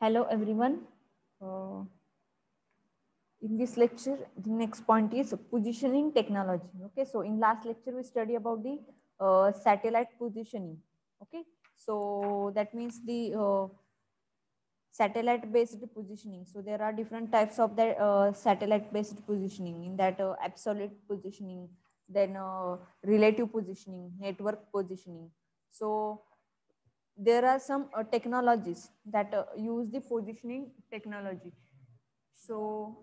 Hello everyone. Uh, in this lecture, the next point is positioning technology. Okay, so in last lecture we study about the satellite positioning. Okay, so that means the satellite based positioning. So there are different types of the satellite based positioning. In that absolute positioning, then relative positioning, network positioning. So there are some technologies that use the positioning technology. So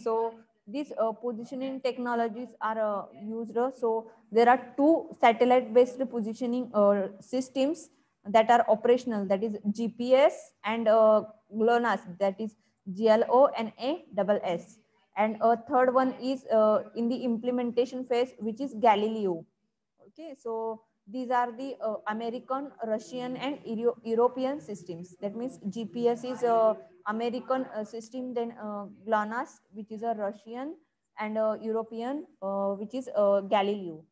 so these positioning technologies are used. So there are two satellite based positioning systems that are operational, that is GPS and GLONASS, that is GLONASS, and a third one is in the implementation phase, which is Galileo. Okay, so these are the American, Russian, and European systems. That means GPS is a American system, then GLONASS, which is a Russian, and European, which is Galileo.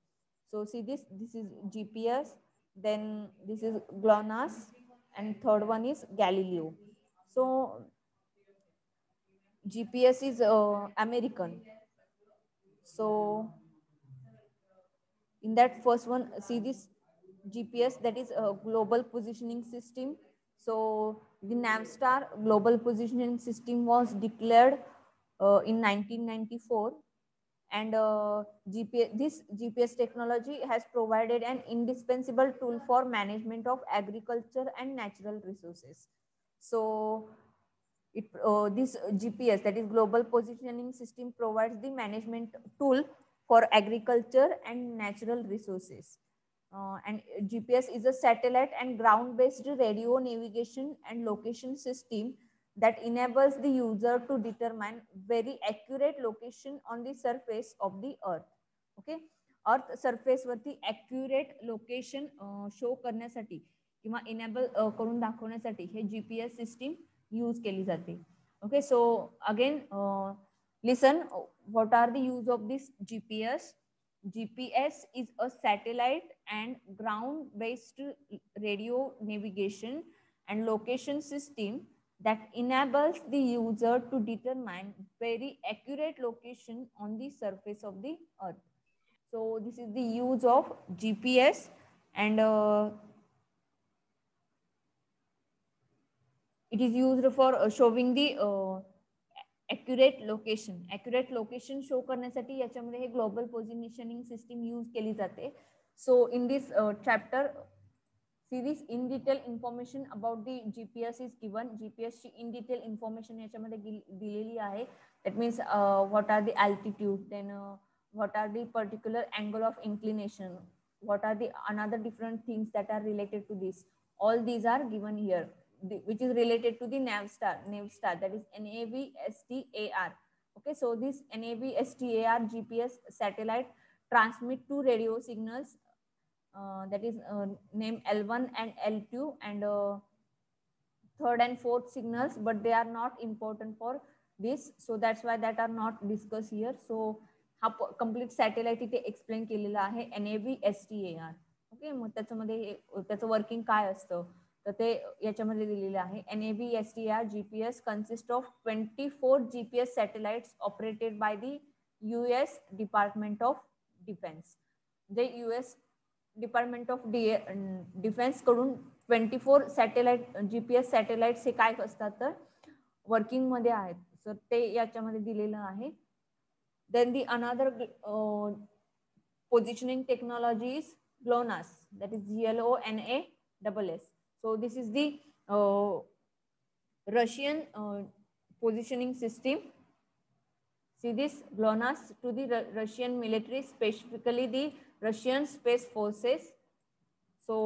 So see this. This is GPS. Then this is GLONASS, and third one is Galileo. So GPS is American. So in that first one, see this GPS, that is a global positioning system. So the Navstar global positioning system was declared in 1994, and this GPS technology has provided an indispensable tool for management of agriculture and natural resources. So this GPS, that is global positioning system, provides the management tool for agriculture and natural resources. And GPS is a satellite and ground-based radio navigation and location system that enables the user to determine very accurate location on the surface of the earth. Okay, earth surface वरती accurate location show करण्यासाठी किंवा enable करून दाखवण्यासाठी हे GPS system use केली जाते. Okay, so again listen, what are the use of this GPS? GPS is a satellite and ground based radio navigation and location system that enables the user to determine very accurate location on the surface of the earth. So this is the use of GPS, and it is used for showing the accurate location show करण्यासाठी याच्यामध्ये हे global positioning system use केली जाते. So in this chapter series in detail information about the GPS is given. GPS ची in detail information याच्यामध्ये दिलेली आहे. That means what are the altitude, then what are the particular angle of inclination, what are the another different things that are related to this. All these are given here, which is related to the Navstar, that is NAVSTAR. Okay, so this NAVSTAR GPS satellite transmit two radio signals, that is named L1 and L2, and third and fourth signals, but they are not important for this, so that's why that are not discussed here. So हा complete satellite इथे explain केलेला आहे NAVSTAR. Okay, मग त्याच्यामध्ये त्याचं working काय असतं तर ते याच्यामध्ये दिलेलं आहे. NAVSTAR GPS consist of 24 GPS satellites operated by the US department of defence. J US department of defence कडून 24 सॅटेलाइट GPS सॅटेलाइट्स हे काय असतात तर वर्किंग मध्ये आहेत. सो ते याच्यामध्ये दिलेलं आहे. Then the another positioning technology is GLONASS, that is GLONASS. So this is the Russian positioning system. See this GLONASS to the Russian military, specifically the Russian space forces. So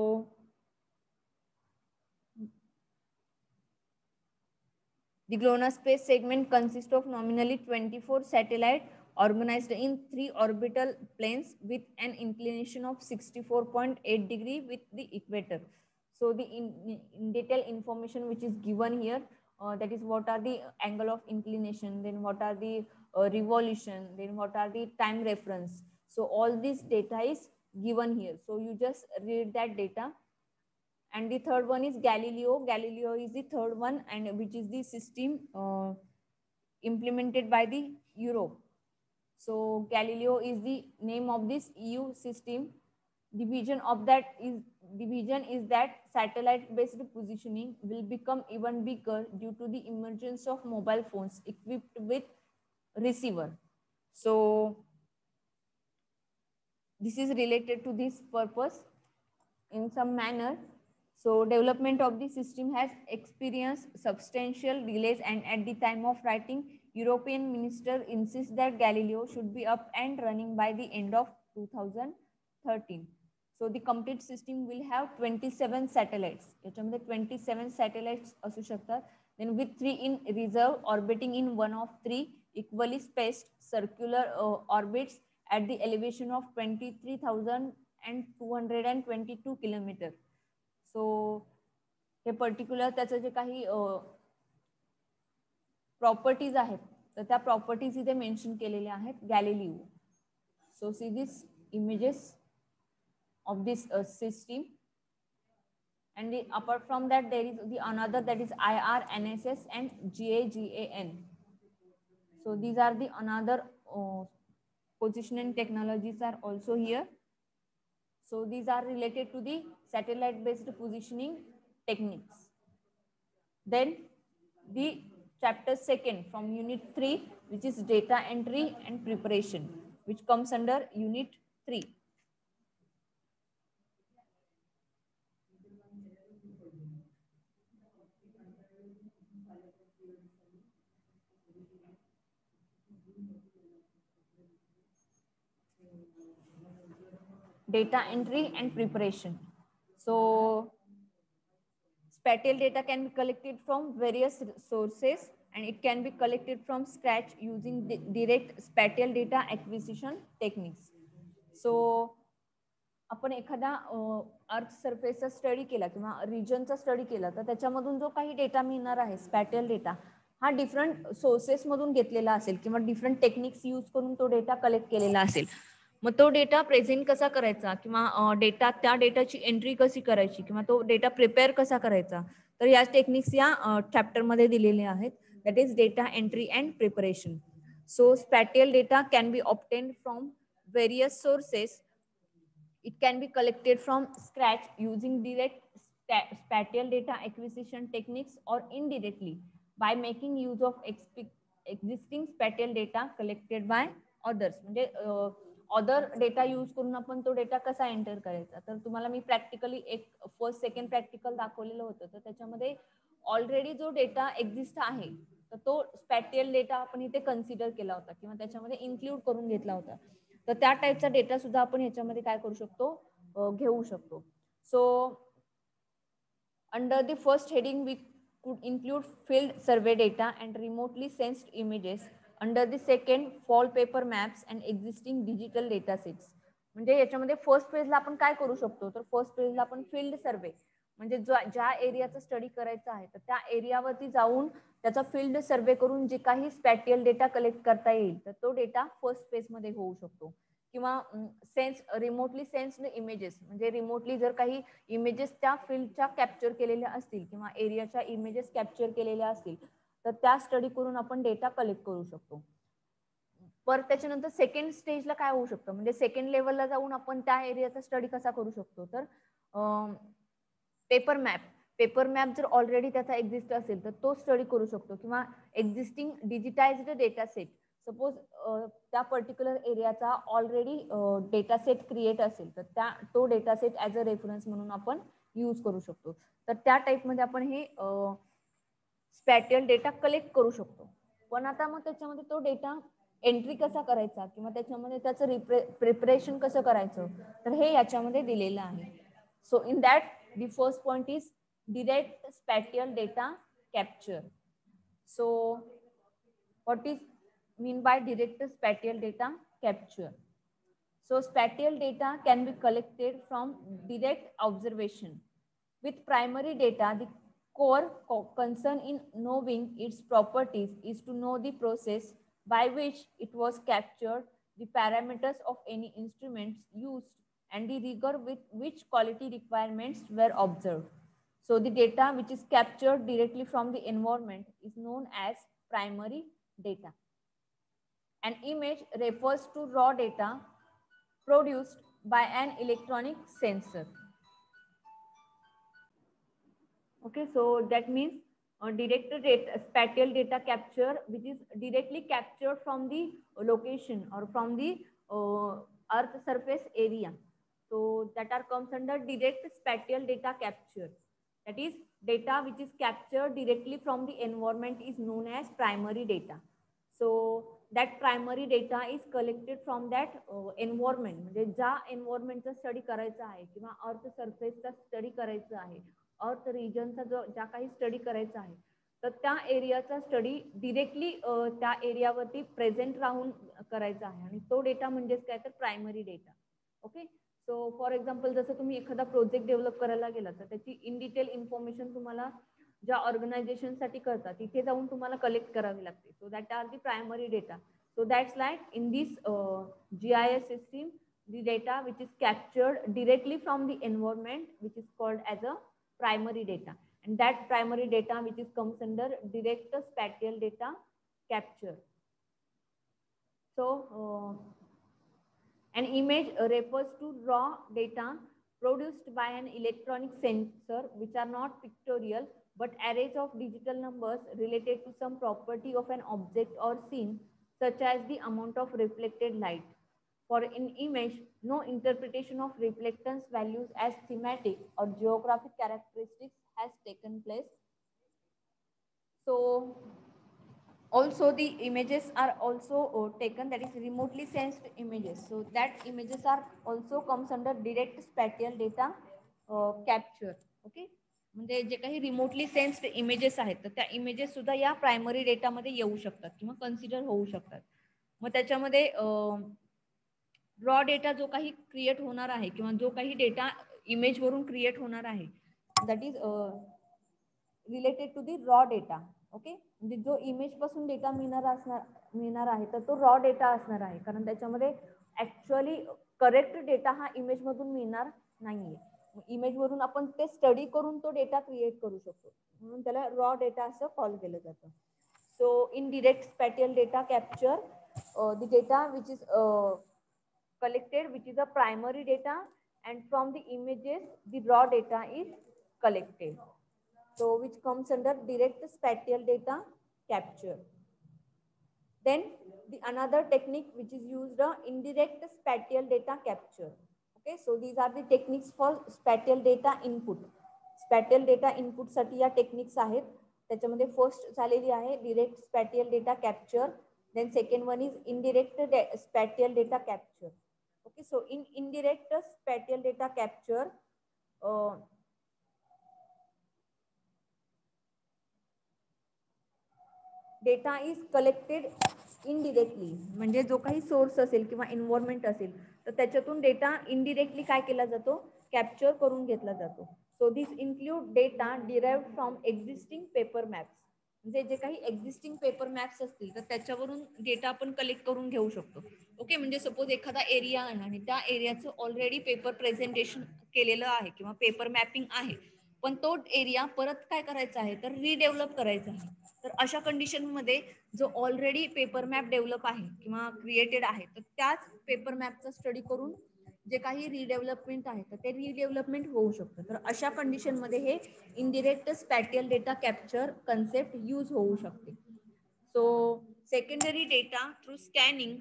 the GLONASS space segment consists of nominally 24 satellites organized in 3 orbital planes with an inclination of 64.8 degree with the equator. So the in detail information which is given here, that is what are the angle of inclination, then what are the revolution, then what are the time reference. So all this data is given here. So you just read that data. And the third one is Galileo. Galileo is the third one, and which is the system implemented by the Europe. So Galileo is the name of this EU system. The vision is that satellite-based positioning will become even bigger due to the emergence of mobile phones equipped with receiver. So this is related to this purpose in some manner. So development of the system has experienced substantial delays, and at the time of writing, European minister insists that Galileo should be up and running by the end of 2013. So the complete system will have 27 satellites. याच्यामध्ये 27 satellites असू शकतात. Then with 3 in reserve orbiting in one of 3 equally spaced circular orbits at the elevation of 23,222 kilometers. So हे particular त्याचं जे काही properties आहेत तर त्या प्रॉपर्टीज इथे मेन्शन केलेल्या आहेत Galileo. So see this images of this system, and apart from that there is the another, that is IRNSS and GAGAN. So these are the another positioning technologies are also here. So these are related to the satellite based positioning techniques. Then the chapter second from unit 3, which is data entry and preparation, which comes under unit 3. Data entry and preparation. So spatial data can be collected from various sources, and it can be collected from scratch using direct spatial data acquisition techniques. So आपण एखादा अर्थ सरफेसचा study केला किंवा रिजनचा study केला तर त्याच्यामधून जो काही data मिळणार आहे स्पॅटियल डेटा हा डिफरंट सोर्सेस मधून घेतलेला असेल किंवा डिफरंट टेक्निक्स यूज करून तो डेटा कलेक्ट केलेला असेल. मग तो डेटा प्रेझेंट कसा करायचा किंवा त्या डेटाची एंट्री कशी करायची किंवा तो डेटा प्रिपेअर कसा करायचा, तर या टेक्निक्स या चॅप्टर मध्ये दिलेले आहेत. That is data entry and preparation. So spatial data can be obtained from various sources. It can be collected from scratch using direct spatial data acquisition techniques or indirectly by making use of existing spatial data collected by others. म्हणजे other data use करून आपण तो data कसा enter करायचा, तर तुम्हाला मी practically एक first second practical दाखवलेलं होतं. तर त्याच्यामध्ये ऑलरेडी जो डेटा एक्झिस्ट आहे तर तो स्पॅटियल डेटा आपण इथे कन्सिडर केला होता किंवा त्याच्यामध्ये इन्क्लूड करून घेतला होता. तर त्या टाईपचा डेटा सुद्धा आपण ह्याच्यामध्ये काय करू शकतो, घेऊ शकतो. So under the first heading we could include field survey data and remotely sensed images. Under the second, fall paper maps and existing digital data sets. म्हणजे याच्यामध्ये फर्स्ट पेजला आपण काय करू शकतो, तर फर्स्ट पेजला आपण फील्ड सर्वे म्हणजे ज्या एरियाचा स्टडी करायचा आहे तर त्या एरियावरती जाऊन त्याचा फील्ड सर्वे करून जे काही स्पॅटियल डेटा कलेक्ट करता येईल तर तो डेटा फर्स्ट पेज मध्ये होऊ शकतो. किंवा रिमोटली सेन्स्ड इमेजेस म्हणजे रिमोटली जर काही इमेजेस त्या फील्डच्या कॅप्चर केलेल्या असतील किंवा एरियाच्या इमेजेस कॅप्चर केलेल्या असतील तर त्या स्टडी करून आपण डेटा कलेक्ट करू शकतो. पर त्याच्यानंतर सेकंड स्टेजला काय होऊ शकतं, म्हणजे सेकंड लेवलला जाऊन आपण त्या एरियाचा स्टडी कसा करू शकतो, तर पेपर मॅप जर ऑलरेडी त्याचा एक्झिस्ट असेल तर तो स्टडी करू शकतो. किंवा existing digitized data set, suppose त्या पर्टिक्युलर एरियाचा ऑलरेडी डेटा सेट क्रिएट असेल तर तो data set as a reference म्हणून आपण यूज करू शकतो. तर त्या टाईपमध्ये आपण हे स्पॅटियल डेटा कलेक्ट करू शकतो. पण आता मग त्याच्यामध्ये तो डेटा एंट्री कसा करायचा किंवा त्याच्यामध्ये त्याचं प्रिपरेशन कसं करायचं तर हे याच्यामध्ये दिलेलं आहे. So in that the first point is direct spatial data capture. So what is mean by direct spatial data capture? So spatial data can be collected from direct observation. With primary data, the core concern in knowing its properties is to know the process by which it was captured, the parameters of any instruments used, and the rigor with which quality requirements were observed. So the data which is captured directly from the environment is known as primary data. An image refers to raw data produced by an electronic sensor. Okay, so that means direct data, spatial data capture, which is directly captured from the location or from the earth surface area. So that comes under direct spatial data capture. That is, data which is captured directly from the environment is known as primary data. So that primary data is collected from that environment. म्हणजे ज्या एन्व्हायरमेंटचा study करायचा आहे किंवा अर्थ सरफेसचा study करायचा आहे, अर्थ रिजनचा जो ज्या काही स्टडी करायचा आहे, तर त्या एरियाचा स्टडी डिरेक्टली त्या एरियावरती प्रेझेंट राहून करायचा आहे आणि तो डेटा म्हणजेच काय तर primary data. Okay, so for example जसं तुम्ही एखादा प्रोजेक्ट डेव्हलप करायला गेला तर त्याची इन डिटेल इन्फॉर्मेशन तुम्हाला ज्या ऑर्गनायझेशन साठी करतात तिथे जाऊन तुम्हाला कलेक्ट करावी लागते. So that are the primary data. So that's like in this GIS system, the data which is captured directly from the environment, which is called as a primary data, and that primary data which is comes under direct spatial data capture. So an image refers to raw data produced by an electronic sensor, which are not pictorial but arrays of digital numbers related to some property of an object or scene, such as the amount of reflected light. For an image, no interpretation of reflectance values as thematic or geographic characteristics has taken place. So also the images are also taken, that is remotely sensed images. So that images are also comes under direct spatial data capture. Okay, म्हणजे जे काही remotely sensed images आहेत तर त्या images सुद्धा या primary डेटामध्ये येऊ शकतात किंवा कन्सिडर होऊ शकतात. मग त्याच्यामध्ये रॉ डेटा जो काही क्रिएट होणार आहे किंवा जो काही डेटा इमेज वरून क्रिएट होणार आहे, that is related to the raw data. Okay, म्हणजे जो इमेज पासून डेटा मिळणार आहे तर तो रॉ डेटा असणार आहे, कारण त्याच्यामध्ये ऍक्च्युअली करेक्ट डेटा हा इमेज मधून मिळणार नाहीये. इमेज वरून आपण ते स्टडी करून तो डेटा क्रिएट करू शकतो, म्हणून त्याला रॉ डेटा असं कॉल केलं जातं. So in direct spatial data capture, the data which is collected, which is a primary data, and from the images the raw data is collected, so which comes under direct spatial data capture. Then the another technique which is used, indirect spatial data capture. Okay, so these are the techniques for spatial data input. Spatial data input साठी या techniques आहेत. त्याच्यामध्ये first झालेली आहे direct spatial data capture, then second one is indirect spatial data capture. Okay, so in indirect spatial data capture, data is collected indirectly. म्हणजे जो काही source असेल किंवा एन्व्हायरमेंट असेल तर त्याच्यातून डेटा इनडिरेक्टली काय केला जातो, कॅप्चर करून घेतला जातो. So this include data derived from existing paper maps. म्हणजे जे काही एक्झिस्टिंग पेपर मॅप्स असतील तर त्याच्यावरून डेटा आपण कलेक्ट करून घेऊ शकतो. ओके, म्हणजे सपोज एखादा एरिया आहे आणि त्या एरियाचं ऑलरेडी पेपर प्रेझेंटेशन केलेलं आहे किंवा पेपर मॅपिंग आहे, पण तो एरिया परत काय करायचा आहे तर रिडेव्हलप करायचा आहे. तर अशा कंडिशन मध्ये जो ऑलरेडी पेपर मॅप डेव्हलप आहे किंवा क्रिएटेड आहे तर त्याच पेपर मॅपचा स्टडी करून जे काही रिडेव्हलपमेंट आहे तर ते रिडेव्हलपमेंट होऊ शकतं. तर अशा कंडिशन मध्ये हे indirect spatial data capture concept use होऊ शकते. So secondary data through scanning,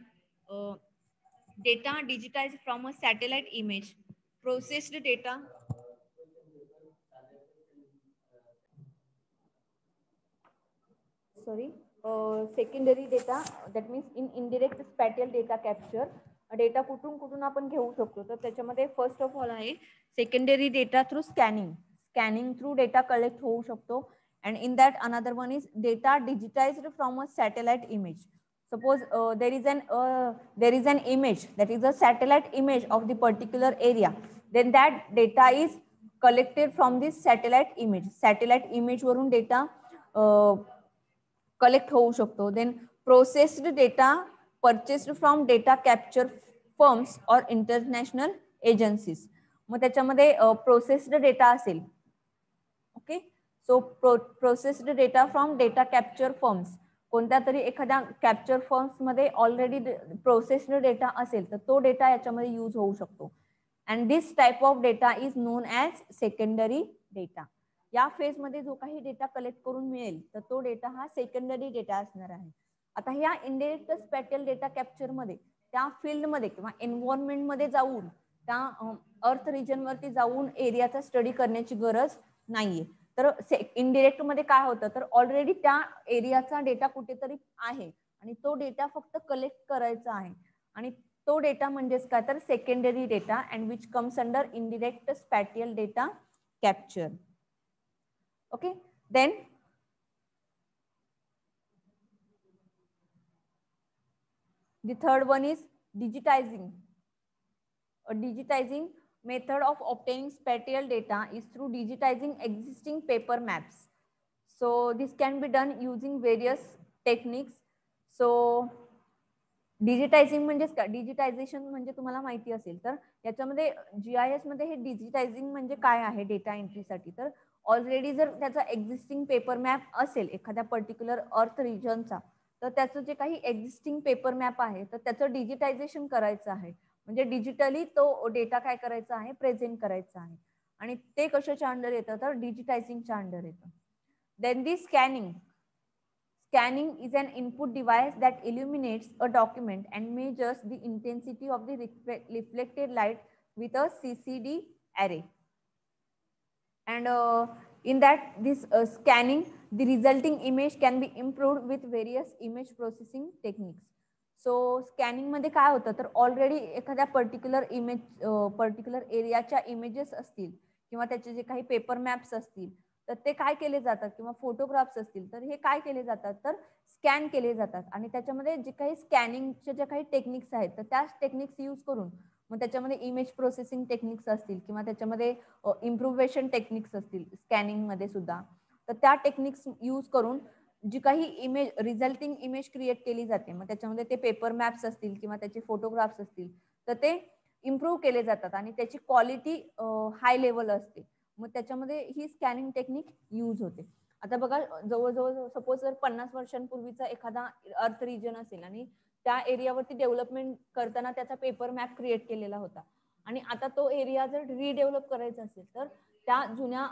data digitized from a satellite image, processed data secondary data, that means in indirect spatial data capture, data कुठून कुठून आपण घेऊ शकतो. तर त्याच्यामध्ये फर्स्ट ऑफ ऑल आहे secondary data through scanning through data collect होऊ शकतो. and in that another one is data digitized from a satellite image. Suppose there is an image, that is a satellite image of the particular area, then that data is collected from this satellite image वरून data collect होऊ शकतो. Then processed data purchased from data capture firms और international agencies. मग त्याच्यामध्ये processed data असेल. Okay, so processed data from data capture firms, कोणत्या तरी एखाद्या कॅप्चर फर्म्स मध्ये ऑलरेडी प्रोसेस्ड डेटा असेल तर तो डेटा याच्यामध्ये यूज होऊ शकतो. And this type of data is known as secondary data. या फेज मध्ये जो काही डेटा कलेक्ट करून मिळेल तर तो डेटा हा सेकंडरी डेटा असणार आहे. आता ह्या इनडायरेक्ट स्पॅटियल डेटा कॅप्चर मध्ये त्या फील्ड मध्ये किंवा एन्व्हायरमेंट मध्ये जाऊन त्या अर्थ रिजन वरती जाऊन एरियाचा स्टडी करण्याची गरज नाहीये. तर इनडिरेक्ट मध्ये काय होतं तर ऑलरेडी त्या एरियाचा डेटा कुठेतरी आहे आणि तो डेटा फक्त कलेक्ट करायचा आहे आणि तो डेटा म्हणजेच काय तर secondary data and which comes under indirect spatial data capture. Okay, then the third one is digitizing. A digitizing method of obtaining spatial data is through digitizing existing paper maps. So this can be done using various techniques. So डिजिटायझिंग म्हणजेच काय, digitisation म्हणजे तुम्हाला माहिती असेल तर याच्यामध्ये GIS मध्ये हे डिजिटायझिंग म्हणजे काय आहे डेटा एंट्रीसाठी. तर ऑलरेडी जर त्याचा एक्झिस्टिंग पेपर मॅप असेल एखाद्या पर्टिक्युलर अर्थ रिजनचा तर त्याचं जे काही एक्झिस्टिंग पेपर मॅप आहे तर त्याचं डिजिटायझेशन करायचं आहे. म्हणजे डिजिटली तो डेटा काय करायचा आहे, प्रेझेंट करायचा आहे. आणि ते कशाच्या अंडर येतं तर डिजिटायझिंगच्या अंडर येतं. Then the scanning. Scanning is an input device that illuminates a document and measures the intensity of the reflected light with a CCD array. And in that this scanning, the resulting image can be improved with various image processing techniques. So scanning मध्ये काय होतं तर already एखाद्या particular एरियाच्या images असतील किंवा त्याचे जे काही paper maps असतील तर ते काय केले जातात किंवा फोटोग्राफ्स असतील तर हे काय केले जातात तर स्कॅन केले जातात आणि त्याच्यामध्ये जे काही स्कॅनिंगचे जे काही टेक्निक्स आहेत तर त्याच टेक्निक्स यूज करून मग त्याच्यामध्ये इमेज प्रोसेसिंग टेक्निक्स असतील किंवा त्याच्यामध्ये इम्प्रुव्हेशन टेक्निक्स असतील स्कॅनिंग मध्ये सुद्धा तर त्या टेक्निक्स यूज करून जी काही इमेज रिझल्टिंग इमेज क्रिएट केली जाते मग त्याच्यामध्ये ते पेपर मॅप्स असतील किंवा त्याचे फोटोग्राफ्स असतील तर ते इम्प्रूव्ह केले जातात आणि त्याची क्वालिटी हाय लेवल असते. मग त्याच्यामध्ये ही स्कॅनिंग टेक्निक यूज होते. आता बघा जवळजवळ सपोज जर 50 वर्षांपूर्वीचा एखादा अर्थ रिजन असेल आणि त्या एरियावरती डेव्हलपमेंट करताना त्याचा पेपर मॅप क्रिएट केलेला होता आणि आता तो एरिया जर रिडेव्हलप करायचा असेल तर त्या जुन्या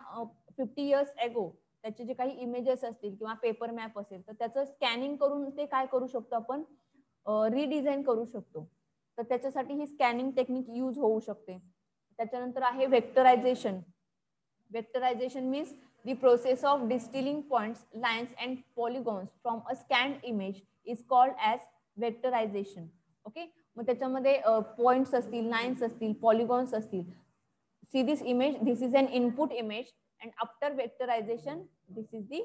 50 इयर्स एगो त्याचे जे काही इमेजेस असतील किंवा पेपर मॅप असेल तर त्याचं स्कॅनिंग करून ते काय करू शकतो आपण रिडिझाईन करू शकतो. तर त्याच्यासाठी ही स्कॅनिंग टेक्निक यूज होऊ शकते. त्याच्यानंतर आहे वेक्टरायझेशन. Vectorization means the process of distilling points, lines and polygons from a scanned image is called as vectorization. Okay, मग त्याच्यामध्ये पॉइंट्स असतील, लाइन्स असतील, पॉलिगॉन्स असतील. See this image, this is an input image and after vectorization this is the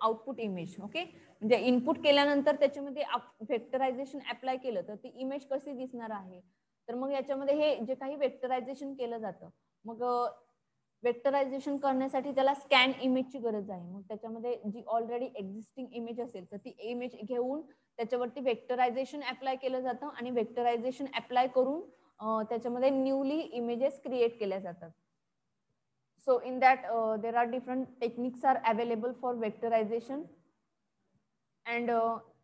output image. Okay, म्हणजे input केल्यानंतर त्याच्यामध्ये वेक्टरायझेशन apply केलं तर ती इमेज कशी दिसणार आहे तर मग याच्यामध्ये हे जे काही वेक्टरायझेशन केलं जातं मग वेक्टरायझेशन करण्यासाठी त्याला स्कॅन इमेजची गरज आहे. मग त्याच्यामध्ये जी ऑलरेडी एक्झिस्टिंग इमेज असेल तर ती इमेज घेऊन त्याच्यावरती वेक्टरायझेशन अप्लाय केलं जातं आणि वेक्टरायझेशन अप्लाय करून त्याच्यामध्ये न्यूली इमेजेस क्रिएट केल्या जातात. So in that there are different techniques are available for vectorization and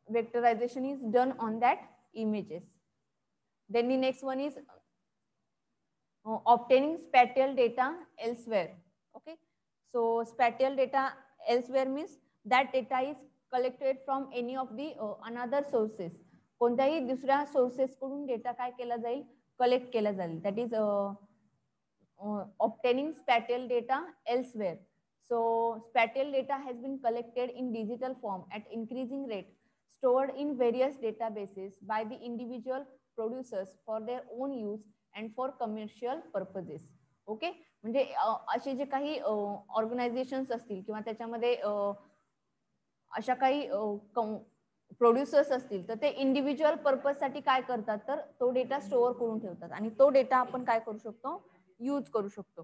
vectorization is done on that images. Then the next one is obtaining spatial data elsewhere. Okay, so spatial data elsewhere means that data is collected from any of the another sources. कोणत्याही दुसऱ्या sources कडून data काय केला जाईल, collect केला जाईल. That is obtaining spatial data elsewhere. So spatial data has been collected in digital form at increasing rate, stored in various databases by the individual producers for their own use and for commercial purposes. Okay, म्हणजे असे जे काही organisations असतील किंवा त्याच्यामध्ये अशा काही producers असतील तर ते इंडिव्हिज्युअल पर्पज साठी काय करतात तर तो डेटा स्टोअर करून ठेवतात आणि तो डेटा आपण काय करू शकतो, यूज करू शकतो.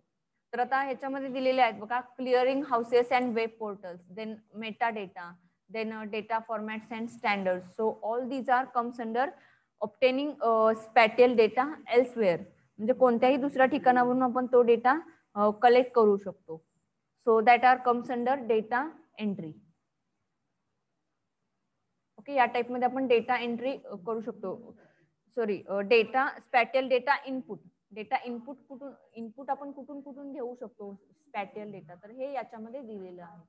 तर आता ह्याच्यामध्ये दिलेले आहेत बघा, clearing houses and web portals, then metadata, then data formats and standards. So all these are comes under obtaining spatial data elsewhere. म्हणजे कोणत्याही दुसऱ्या ठिकाणावरून आपण तो डेटा कलेक्ट करू शकतो. So that are comes under data entry. Okay, या type मध्ये आपण डेटा एंट्री करू शकतो. Sorry, data spatial data input. Data input कुठून आपण कुठून घेऊ शकतो स्पॅटियल डेटा, तर हे याच्यामध्ये दिलेलं आहे.